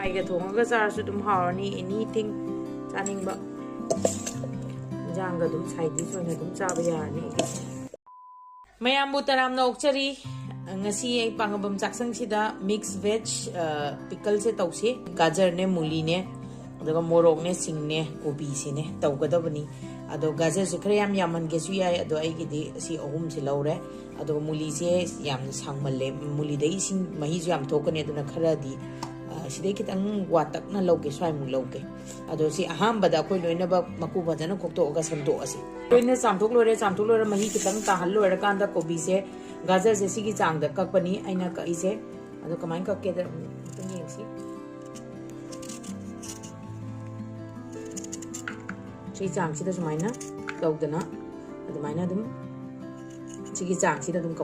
ꯍꯋꯥꯏꯒ ꯊꯣꯡꯉꯒ ꯆꯥꯔꯁꯨ ꯑꯗꯨꯝ ꯍꯥꯎꯔꯅꯤ ꯑꯦꯅꯤꯊꯤꯡ ꯆꯥꯅꯤꯡꯕ ꯏꯟꯖꯥꯡꯒ ꯑꯗꯨꯝ ꯁꯥꯏꯠ ꯗꯤꯁ ꯑꯣꯏꯅ ꯑꯗꯨꯝ ꯆꯥꯕ ꯌꯥꯔꯅꯤ ꯑꯩꯒꯤꯁꯦ ꯃꯌꯥꯝꯕꯨ ꯇꯔꯥꯝꯅ ꯑꯣꯛꯆꯔꯤ ngasi ay pangabam chaksang sida mix veg pickle se tausi gajar ne muli ne aduga morok ne sing ne kobi se ne tawgadabani ado gajar se khare yam yaman ge su yai ado ai gi di si ahum se lawre ado muli se yam sangmalle muli dai sing mahi ju yam thokane aduna khara di sidai kitang watak na lawge swai mu lawge ado si aham bada koi loina ba maku bajana kokto ga santo ase loina samthok lore mahi kitang ta hal lore kanda kobi se गाजर से सिगी चांग the ककपनी आइना कइसे अदो कमाइन कके the तंग येंसी सी चांग सिदा सुमाइना तौदना अदुमाइना दुम सिगी चांग सिदा दुम